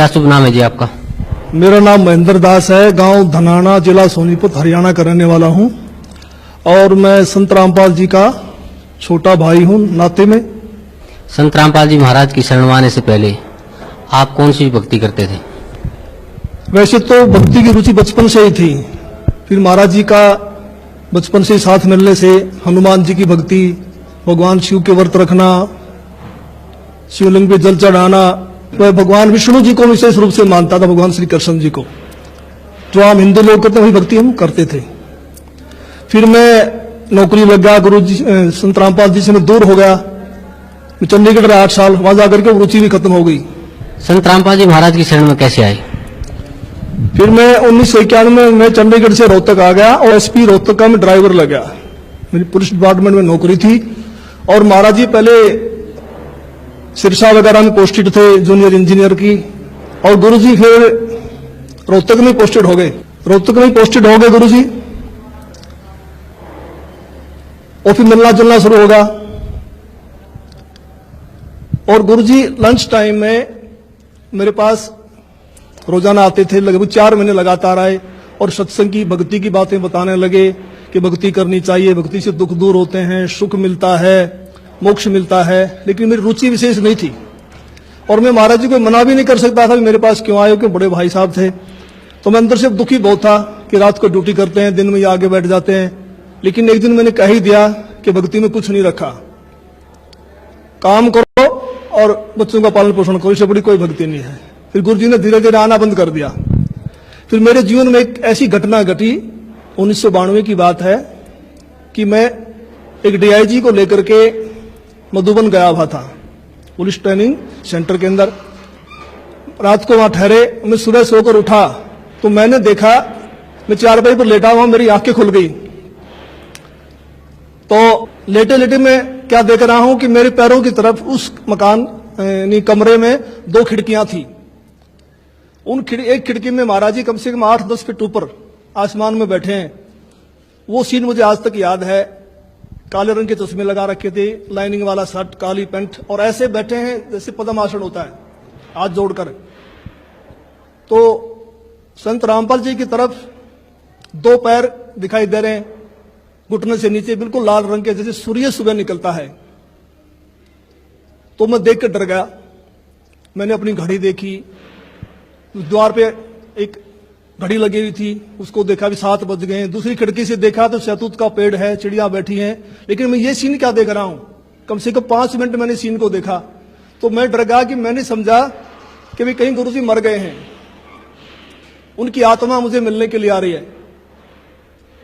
क्या शुभ नाम है जी आपका? मेरा नाम महेंद्र दास है। गांव धनाना, जिला सोनीपत, हरियाणा का रहने वाला हूं और मैं संत रामपाल जी का छोटा भाई हूं नाते में। संत रामपाल जी महाराज की शरण में आने से पहले आप कौन सी भक्ति करते थे? वैसे तो भक्ति की रुचि बचपन से ही थी, फिर महाराज जी का बचपन से साथ मिलने से हनुमान जी की भक्ति, भगवान शिव के व्रत रखना, शिवलिंग पे जल चढ़ाना, वह भगवान विष्णु जी को विशेष रूप से मानता था, भगवान श्री कृष्ण जी को। जो आम हिंदू लोग करते हैं वही भक्ति हम करते थे। फिर मैं नौकरी लग गया, गुरु जी संत रामपाल जी से मैं दूर हो गया। मैं चंडीगढ़ रहा 8 साल, वहां जाकर के रुचि भी खत्म हो गई। संत रामपाल जी महाराज की शरण में कैसे आए? फिर मैं 1991 में चंडीगढ़ से रोहतक आ गया और एसपी रोहतक का मैं ड्राइवर लग गया। मेरी पुलिस डिपार्टमेंट में नौकरी थी और महाराज जी पहले सिरसा वगैरह में पोस्टेड थे, जूनियर इंजीनियर की, और गुरुजी फिर रोहतक में पोस्टेड हो गए। गुरुजी और फिर मिलना जुलना शुरू होगा। और गुरुजी लंच टाइम में मेरे पास रोजाना आते थे, लगभग 4 महीने लगातार आए और सत्संग की, भक्ति की बातें बताने लगे कि भक्ति करनी चाहिए, भक्ति से दुख दूर होते हैं, सुख मिलता है, मोक्ष मिलता है। लेकिन मेरी रुचि विशेष नहीं थी और मैं महाराज जी को मना भी नहीं कर सकता था कि मेरे पास क्यों आए हो, क्योंकि बड़े भाई साहब थे। तो मैं अंदर से दुखी बहुत था कि रात को ड्यूटी करते हैं, दिन में ये आगे बैठ जाते हैं। लेकिन एक दिन मैंने कह ही दिया कि भक्ति में कुछ नहीं रखा, काम करो और बच्चों का पालन पोषण करो, इससे बड़ी कोई भक्ति नहीं है। फिर गुरु जी ने धीरे धीरे आना बंद कर दिया। फिर मेरे जीवन में एक ऐसी घटना घटी, 1992 की बात है कि मैं एक डीआईजी को लेकर के मधुबन गया हुआ था, पुलिस ट्रेनिंग सेंटर के अंदर। रात को वहां ठहरे, मैं सुबह सोकर उठा तो मैंने देखा, मैं चारपाई पर लेटा हुआ, मेरी आंखें खुल गई। तो लेटे लेटे मैं क्या देख रहा हूं कि मेरे पैरों की तरफ उस मकान कमरे में 2 खिड़कियां थी। एक खिड़की में महाराज जी कम से कम 8-10 फीट ऊपर आसमान में बैठे हैं। वो सीन मुझे आज तक याद है। काले रंग के चश्मे लगा रखे थे, लाइनिंग वाला शर्ट, काली पैंट, और ऐसे बैठे हैं जैसे पद्मासन होता है, हाथ जोड़कर। तो संत रामपाल जी की तरफ 2 पैर दिखाई दे रहे हैं, घुटने से नीचे बिल्कुल लाल रंग के, जैसे सूर्य सुबह निकलता है। तो मैं देख कर डर गया। मैंने अपनी घड़ी देखी, द्वार पे एक घड़ी लगी हुई थी, उसको देखा भी 7 बज गए हैं। दूसरी खिड़की से देखा तो शहतूत का पेड़ है, चिड़िया बैठी हैं। लेकिन मैं ये सीन क्या देख रहा हूं, कम से कम 5 मिनट मैंने सीन को देखा। तो मैं डर गया कि मैंने समझा कि भी कहीं गुरुजी मर गए हैं, उनकी आत्मा मुझे मिलने के लिए आ रही है।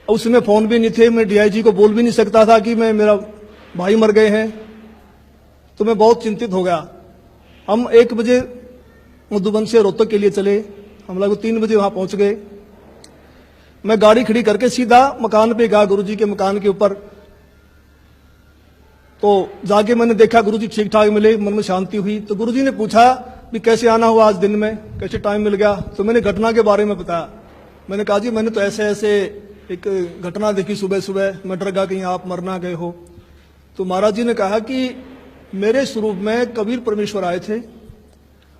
उस समय फोन भी नहीं थे, मैं डीआईजी को बोल भी नहीं सकता था कि मेरा भाई मर गए हैं। तो मैं बहुत चिंतित हो गया। हम 1 बजे मधुबन से रोहतक के लिए चले, हम लगभग 3 बजे वहां पहुंच गए। मैं गाड़ी खड़ी करके सीधा मकान पे गया, गुरुजी के मकान के ऊपर। तो जाके मैंने देखा गुरुजी ठीक ठाक मिले, मन में शांति हुई। तो गुरुजी ने पूछा भी कैसे आना हुआ आज दिन में, कैसे टाइम मिल गया। तो मैंने घटना के बारे में बताया। मैंने कहा जी मैंने तो ऐसे ऐसे एक घटना देखी सुबह सुबह, मैं डर गया कहीं आप मर ना गए हो। तो महाराज जी ने कहा कि मेरे स्वरूप में कबीर परमेश्वर आए थे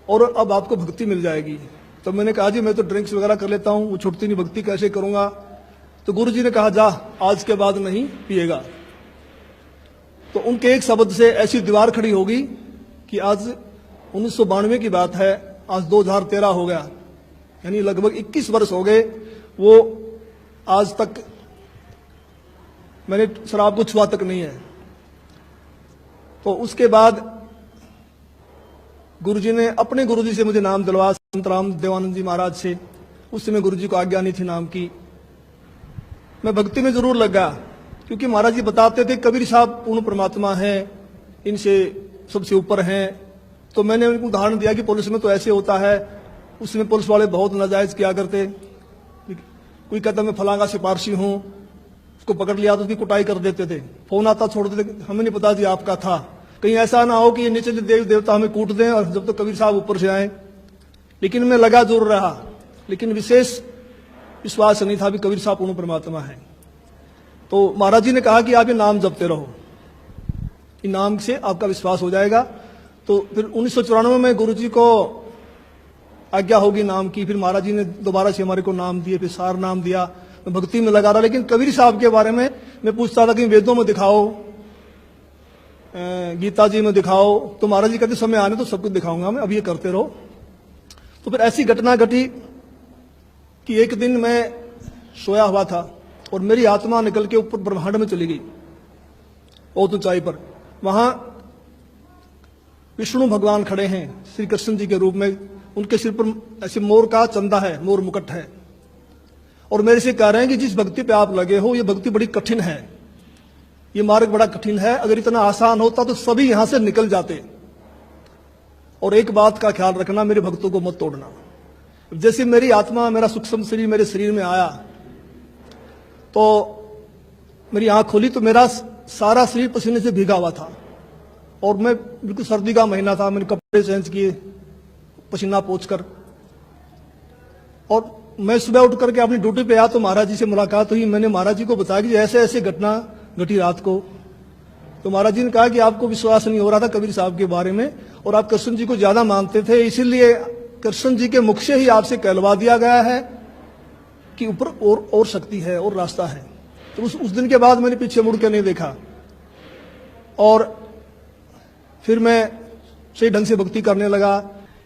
और अब आपको भक्ति मिल जाएगी। तो मैंने कहा जी मैं तो ड्रिंक्स वगैरह कर लेता हूं, वो छुटती नहीं, भक्ति कैसे करूंगा। तो गुरुजी ने कहा जा आज के बाद नहीं पिएगा। तो उनके एक शब्द से ऐसी दीवार खड़ी हो गई कि आज 1992 की बात है, आज 2013 हो गया, यानी लगभग 21 वर्ष हो गए। वो आज तक मैंने शराब को छुआ तक नहीं है। तो उसके बाद गुरुजी ने अपने गुरुजी से मुझे नाम दिलवाया, संत राम देवानंद जी महाराज से। उस समय गुरुजी को आज्ञा नहीं थी नाम की। मैं भक्ति में जरूर लगा क्योंकि महाराज जी बताते थे कबीर साहब पूर्ण परमात्मा हैं, इनसे सबसे ऊपर हैं। तो मैंने उनको उदाहरण दिया कि पुलिस में तो ऐसे होता है, उसमें पुलिस वाले बहुत नाजायज किया करते। कोई कहता मैं फलां का सिपारसी हूं, उसको पकड़ लिया तो उसकी कुटाई कर देते थे, फोन आता छोड़ देते, हमें नहीं पता जी आपका था। कहीं ऐसा ना हो कि ये नीचे देवी देवता हमें कूट दें और जब तक कबीर साहब ऊपर से आए। लेकिन मैं लगा जरूर रहा, लेकिन विशेष विश्वास नहीं था भी कबीर साहब पूर्ण परमात्मा है। तो महाराज जी ने कहा कि आप ये नाम जपते रहो, इन नाम से आपका विश्वास हो जाएगा। तो फिर 1994 में गुरु जी को आज्ञा होगी नाम की। फिर महाराज जी ने दोबारा से हमारे को नाम दिए, फिर सार नाम दिया। मैं भक्ति में लगा रहा, लेकिन कबीर साहब के बारे में मैं पूछता था कि वेदों में दिखाओ, गीता जी में दिखाओ। तो महाराज जी कहते समय आने तो सब कुछ दिखाऊंगा मैं, अब ये करते रहो। तो फिर ऐसी घटना घटी कि एक दिन मैं सोया हुआ था और मेरी आत्मा निकल के ऊपर ब्रह्मांड में चली गई, बहुत ऊंचाई पर। वहां विष्णु भगवान खड़े हैं श्री कृष्ण जी के रूप में, उनके सिर पर ऐसे मोर का चंदा है, मोर मुकुट है, और मेरे से कह रहे हैं कि जिस भक्ति पे आप लगे हो ये भक्ति बड़ी कठिन है, ये मार्ग बड़ा कठिन है, अगर इतना आसान होता तो सभी यहां से निकल जाते। और एक बात का ख्याल रखना, मेरे भक्तों को मत तोड़ना। जैसे मेरी आत्मा, मेरा सूक्ष्म शरीर मेरे शरीर में आया तो मेरी आंख खोली तो मेरा सारा शरीर पसीने से भीगा हुआ था, और मैं बिल्कुल सर्दी का महीना था, मैंने कपड़े चेंज किए पसीना पोंछकर, और मैं सुबह उठ करके अपनी ड्यूटी पे आया तो महाराज जी से मुलाकात हुई। मैंने महाराज जी को बताया कि ऐसे ऐसे घटना घटी रात को। तो महाराज जी ने कहा कि आपको विश्वास नहीं हो रहा था कबीर साहब के बारे में, और आप कृष्ण जी को ज्यादा मानते थे, इसीलिए कृष्ण जी के मुख से ही आपसे कहलवा दिया गया है कि ऊपर और शक्ति है और रास्ता है। तो उस दिन के बाद मैंने पीछे मुड़ के नहीं देखा, और फिर मैं सही ढंग से भक्ति करने लगा।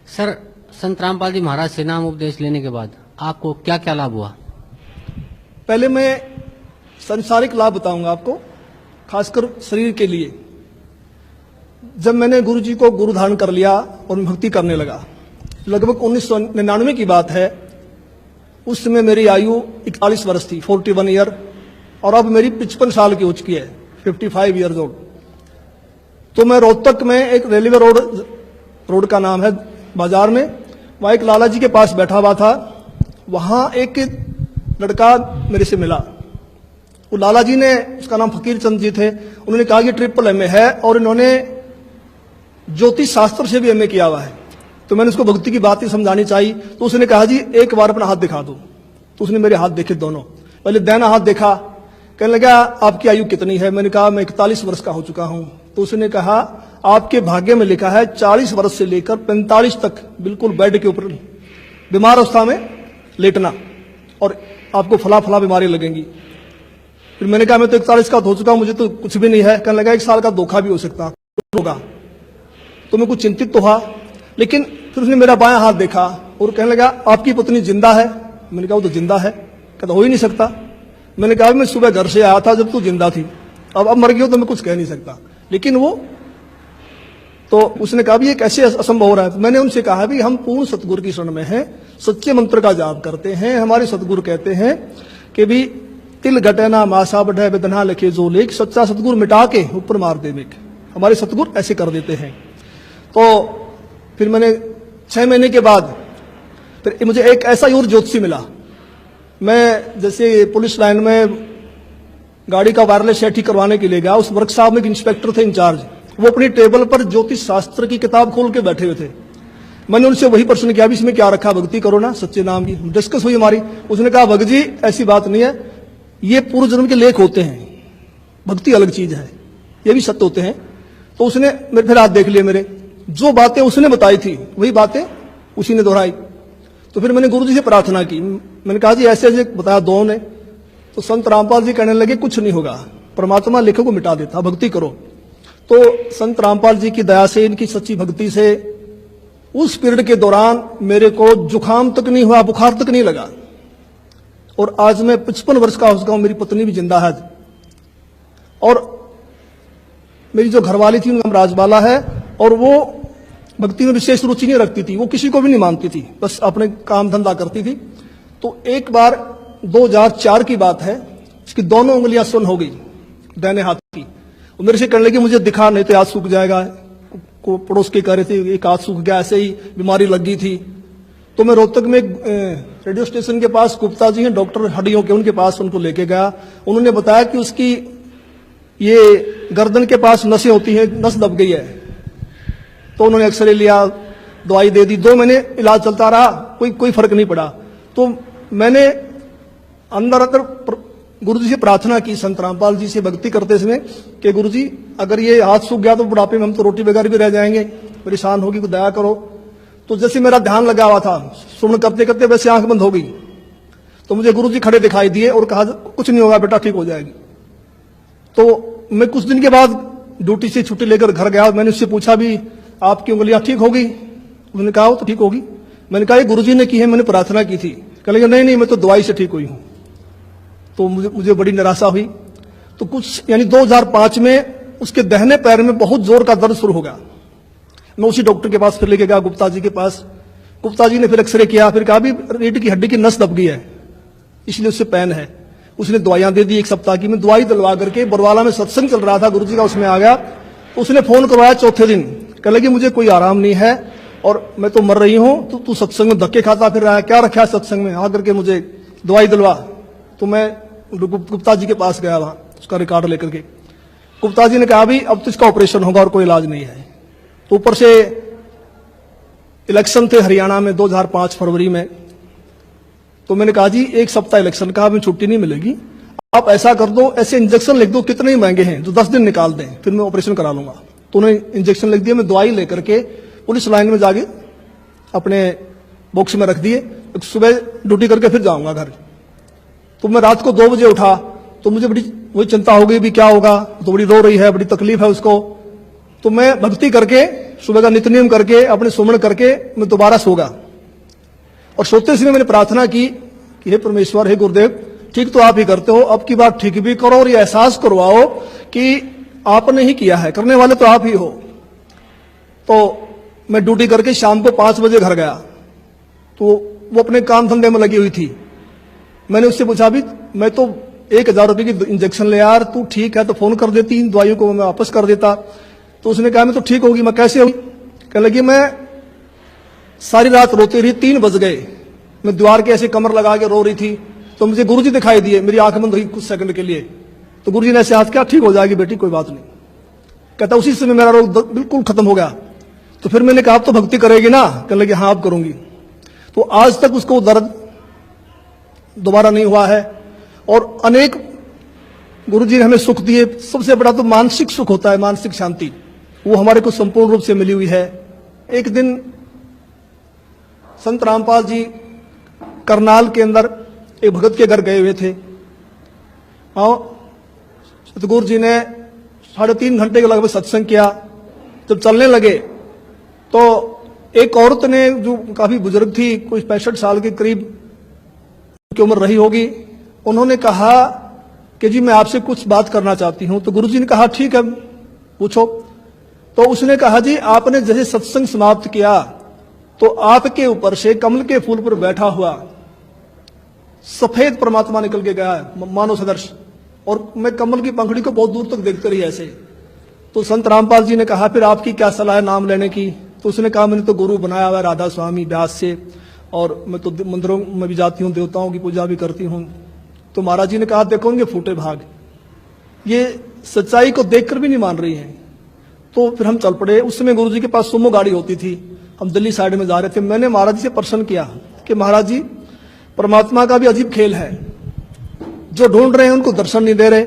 सर, संत रामपाल जी महाराज से नाम उपदेश लेने के बाद आपको क्या क्या लाभ हुआ? पहले मैं संसारिक लाभ बताऊंगा आपको, खासकर शरीर के लिए। जब मैंने गुरु जी को गुरु धारण कर लिया और मैं भक्ति करने लगा, लगभग 1999 की बात है, उस समय मेरी आयु 41 वर्ष थी, 41 ईयर, और अब मेरी 55 साल की हो चुकी है, 55 ईयर्स ओल्ड। तो मैं रोहतक में एक रेलवे रोड का नाम है बाजार में, वहां एक लाला जी के पास बैठा हुआ था। वहां एक लड़का मेरे से मिला, वो लाला जी ने, उसका नाम फकीर चंद जी थे, उन्होंने कहा कि ट्रिपल एमए है और इन्होंने ज्योतिष शास्त्र से भी एमए किया हुआ है। तो मैंने उसको भक्ति की बात ही समझानी चाहिए, तो उसने कहा जी एक बार अपना हाथ दिखा दो। तो उसने मेरे हाथ देखे दोनों, पहले दाहिना हाथ देखा, कहने लगा आपकी आयु कितनी है? मैंने कहा मैं 41 वर्ष का हो चुका हूं। तो उसने कहा आपके भाग्य में लिखा है 40 वर्ष से लेकर 45 तक बिल्कुल बेड के ऊपर बीमार अवस्था में लेटना, और आपको फला फला बीमारी लगेंगी। फिर मैंने कहा मैं तो 41 का हो चुका हूं, मुझे तो कुछ भी नहीं है। कहने लगा 1 साल का धोखा भी हो सकता होगा। तो मैं कुछ चिंतित तो हुआ, लेकिन फिर उसने मेरा बायां हाथ देखा और कहने लगा आपकी पत्नी जिंदा है? मैंने कहा वो तो जिंदा है। कहता हो ही नहीं सकता। मैंने कहा मैं सुबह घर से आया था जब तू जिंदा थी, अब मर गई हो तो मैं कुछ कह नहीं सकता। लेकिन वो तो उसने कहा भी ये कैसे असंभव हो रहा है? मैंने उनसे कहा भी हम पूर्ण सतगुरु की शरण में हैं, सच्चे मंत्र का जाप करते हैं। हमारे सतगुरु कहते हैं कि भी तिल घटे ना मासा बढ़े वेदना लिखे जो लेख, सच्चा सतगुरु मिटा के ऊपर मार दे बेक। हमारे सतगुरु ऐसे कर देते हैं। तो फिर मैंने 6 महीने के बाद फिर मुझे एक ऐसा ही और ज्योतिषी मिला। मैं जैसे पुलिस लाइन में गाड़ी का वायरलेस सेट ठीक करवाने के लिए गया, उस वर्कशॉप में एक इंस्पेक्टर थे इंचार्ज, वो अपनी टेबल पर ज्योतिष शास्त्र की किताब खोल के बैठे हुए थे। मैंने उनसे वही प्रश्न किया, इसमें क्या रखा? भक्ति करो ना सच्चे नाम की। डिस्कस हुई हमारी। उसने कहा भगत जी ऐसी बात नहीं है, ये पूर्व जन्म के लेख होते हैं, भक्ति अलग चीज है, ये भी सत्य होते हैं। तो उसने मेरे फिर हाथ देख लिए, मेरे जो बातें उसने बताई थी वही बातें उसी ने दोहराई। तो फिर मैंने गुरु जी से प्रार्थना की, मैंने कहा जी ऐसे ऐसे बताया दो ने। तो संत रामपाल जी कहने लगे कुछ नहीं होगा, परमात्मा लेखों को मिटा देता, भक्ति करो। तो संत रामपाल जी की दया से, इनकी सच्ची भक्ति से उस पीरियड के दौरान मेरे को जुकाम तक नहीं हुआ, बुखार तक नहीं लगा, और आज मैं 55 वर्ष का हो चुका हूं, मेरी पत्नी भी जिंदा है, और मेरी जो घरवाली थी उनका नाम राजबाला है, और वो भक्ति में विशेष रुचि नहीं रखती थी, वो किसी को भी नहीं मानती थी, बस अपने काम धंधा करती थी। तो एक बार 2004 की बात है, उसकी दोनों उंगलियां सुन्न हो गई दाहिने हाथ की। वो मेरे से कहने लगी मुझे दिखा नहीं तो हाथ सूख जाएगा। को पड़ोस के कह रहे थे एक हाथ सूख गया, ऐसे ही बीमारी लग गई थी। तो मैं रोहतक में रेडियो स्टेशन के पास गुप्ता जी हैं डॉक्टर हड्डियों के, उनके पास उनको लेके गया। उन्होंने बताया कि उसकी ये गर्दन के पास नसें होती हैं, नस दब गई है। तो उन्होंने एक्सरे लिया, दवाई दे दी, 2 महीने इलाज चलता रहा, कोई फर्क नहीं पड़ा। तो मैंने अंदर अंदर गुरु जी से प्रार्थना की, संत रामपाल जी से भक्ति करते समय, कि गुरु जी अगर ये हाथ सूख गया तो बुढ़ापे में हम तो रोटी बगैर भी रह जाएंगे, परेशान होगी, दया करो। तो जैसे मेरा ध्यान लगा हुआ था, सुमन करते करते वैसे आंख बंद हो गई, तो मुझे गुरुजी खड़े दिखाई दिए और कहा कुछ नहीं होगा बेटा, ठीक हो जाएगी। तो मैं कुछ दिन के बाद ड्यूटी से छुट्टी लेकर घर गया। मैंने उससे पूछा भी आपकी उंगलियां ठीक होगी? उन्होंने कहा वो तो ठीक होगी। मैंने कहा ये गुरुजी ने की है, मैंने प्रार्थना की थी। कह लगे नहीं मैं तो दवाई से ठीक हुई हूं। तो मुझे बड़ी निराशा हुई। तो कुछ यानी 2005 में उसके दाहिने पैर में बहुत जोर का दर्द शुरू हो गया। मैं उसी डॉक्टर के पास फिर लेके गया, गुप्ता जी के पास। गुप्ता जी ने फिर एक्सरे किया, फिर कहा भी रीढ़ की हड्डी की नस दब गई है, इसलिए उससे पेन है। उसने दवाइयां दे दी 1 सप्ताह की। मैं दवाई दिलवा करके बरवाला में सत्संग चल रहा था गुरुजी का, उसमें आ गया। तो उसने फोन करवाया चौथे दिन, कह लगी मुझे कोई आराम नहीं है और मैं तो मर रही हूं, तो तू सत्संग में धक्के खाता फिर रहा है, क्या रखा है सत्संग में, आकर के मुझे दवाई दिलवा। तो मैं गुप्ता जी के पास गया, वहां उसका रिकॉर्ड लेकर के। गुप्ता जी ने कहा भी अब तो इसका ऑपरेशन होगा और कोई इलाज नहीं है। तो ऊपर से इलेक्शन थे हरियाणा में 2005 फरवरी में। तो मैंने कहा जी 1 सप्ताह इलेक्शन का, हमें छुट्टी नहीं मिलेगी, आप ऐसा कर दो, ऐसे इंजेक्शन लिख दो, कितने ही महंगे हैं, जो 10 दिन निकाल दें, फिर मैं ऑपरेशन करा लूंगा। तो उन्होंने इंजेक्शन लिख दिया। मैं दवाई लेकर के पुलिस लाइन में जाके अपने बॉक्स में रख दिए। सुबह ड्यूटी करके फिर जाऊंगा घर। तो मैं रात को 2 बजे उठा, तो मुझे बड़ी वही चिंता हो गई भी क्या होगा, तो बड़ी रो रही है, बड़ी तकलीफ है उसको। तो मैं भक्ति करके सुबह का नित्य-नियम करके अपने सुमन करके मैं दोबारा सो गया। और सोते समय मैंने प्रार्थना की कि हे परमेश्वर, हे गुरुदेव, ठीक तो आप ही करते हो, अब की बात ठीक भी करो और ये एहसास करवाओ कि आपने ही किया है, करने वाले तो आप ही हो। तो मैं ड्यूटी करके शाम को 5 बजे घर गया। तो वो अपने काम धंधे में लगी हुई थी। मैंने उससे पूछा भी मैं तो 1000 रुपए की इंजेक्शन ले यार, तू ठीक है तो फोन कर देती, इन दवाइयों को मैं वापस कर देता। तो उसने कहा मैं तो ठीक होगी। मैं कैसे होगी? कहने लगी मैं सारी रात रोती रही, 3 बज गए, मैं द्वार के ऐसे कमर लगा के रो रही थी। तो मुझे गुरुजी दिखाई दिए, मेरी आंख बंद हुई कुछ सेकंड के लिए। तो गुरुजी ने ऐसे हाथ किया, ठीक हो जाएगी बेटी, कोई बात नहीं। कहता उसी समय मेरा रोग बिल्कुल खत्म हो गया। तो फिर मैंने कहा आप तो भक्ति करेगी ना? कहने लगी हाँ अब करूंगी। तो आज तक उसको दर्द दोबारा नहीं हुआ है। और अनेक गुरुजी ने हमें सुख दिए। सबसे बड़ा तो मानसिक सुख होता है, मानसिक शांति, वो हमारे को संपूर्ण रूप से मिली हुई है। एक दिन संत रामपाल जी करनाल के अंदर एक भगत के घर गए हुए थे। सतगुरु जी ने 3.5 घंटे के लगभग सत्संग किया। जब चलने लगे तो एक औरत ने, जो काफी बुजुर्ग थी, कोई 65 साल के करीब की उम्र रही होगी, उन्होंने कहा कि जी मैं आपसे कुछ बात करना चाहती हूं। तो गुरुजी ने कहा ठीक है पूछो। तो उसने कहा जी आपने जैसे सत्संग समाप्त किया तो आपके ऊपर से कमल के फूल पर बैठा हुआ सफेद परमात्मा निकल के गया है, मानव सदर्श, और मैं कमल की पंखड़ी को बहुत दूर तक देखते रही ऐसे। तो संत रामपाल जी ने कहा फिर आपकी क्या सलाह है नाम लेने की? तो उसने कहा मैंने तो गुरु बनाया हुआ है राधा स्वामी व्यास से, और मैं तो मंदिरों में भी जाती हूँ, देवताओं की पूजा भी करती हूँ। तो महाराज जी ने कहा देखो इनके फूटे भाग, ये सच्चाई को देखकर भी नहीं मान रही हैं। तो फिर हम चल पड़े। उस समय गुरुजी के पास सुमो गाड़ी होती थी, हम दिल्ली साइड में जा रहे थे। मैंने महाराज जी से प्रश्न किया कि महाराज जी परमात्मा का भी अजीब खेल है, जो ढूंढ रहे हैं उनको दर्शन नहीं दे रहे,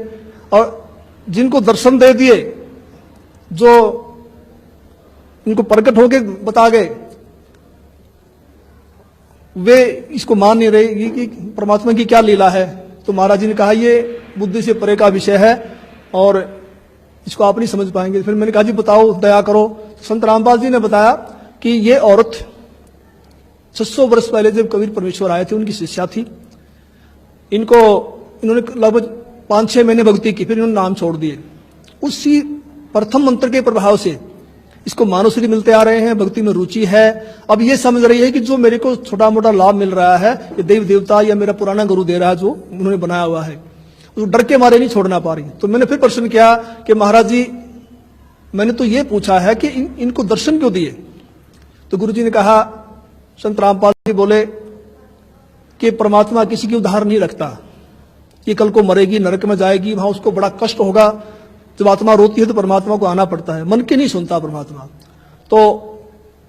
और जिनको दर्शन दे दिए, जो इनको प्रकट होके बता गए, वे इसको मान नहीं रहे कि परमात्मा की क्या लीला है। तो महाराज जी ने कहा ये बुद्धि से परे का विषय है और इसको आप नहीं समझ पाएंगे। फिर मैंने कहा जी बताओ, दया करो। संत रामपाल जी ने बताया कि ये औरत 600 वर्ष पहले जब कबीर परमेश्वर आए थे, उनकी शिष्या थी। इन्होंने लगभग 5-6 महीने भक्ति की, फिर इन्होंने नाम छोड़ दिए। उसी प्रथम मंत्र के प्रभाव से इसको मानवश्री मिलते आ रहे हैं, भक्ति में रुचि है। अब ये समझ रही है कि जो मेरे को छोटा मोटा लाभ मिल रहा है ये देव देवता या मेरा पुराना गुरु दे रहा है, जो उन्होंने बनाया हुआ है, तो डर के मारे नहीं छोड़ना पा रही। तो मैंने फिर प्रश्न किया कि महाराज जी मैंने तो ये पूछा है कि इनको दर्शन क्यों दिए? तो गुरु जी ने कहा, संत रामपाल जी बोले कि परमात्मा किसी की उधार नहीं रखता, ये कल को मरेगी, नरक में जाएगी, वहां उसको बड़ा कष्ट होगा। जब आत्मा रोती है तो परमात्मा को आना पड़ता है, मन की नहीं सुनता परमात्मा। तो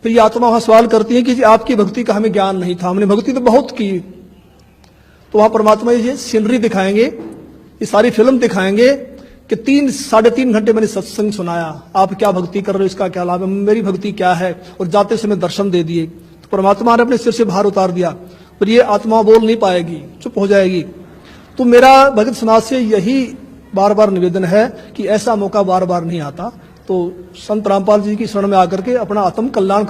फिर ये आत्मा वहां सवाल करती है कि आपकी भक्ति का हमें ज्ञान नहीं था, हमने भक्ति तो बहुत की। तो वहां परमात्मा ये सीनरी दिखाएंगे, ये सारी फिल्म दिखाएंगे कि 3-3.5 घंटे मैंने सत्संग सुनाया, आप क्या भक्ति कर रहे हो, इसका क्या लाभ है, मेरी भक्ति क्या है, और जाते समय दर्शन दे दिए। तो परमात्मा ने अपने सिर से भार उतार दिया, पर ये आत्मा बोल नहीं पाएगी, चुप हो जाएगी। तो मेरा भगत समाज से यही बार बार निवेदन है कि ऐसा मौका बार बार नहीं आता, तो संत रामपाल जी की शरण में आकर के अपना आत्म कल्याण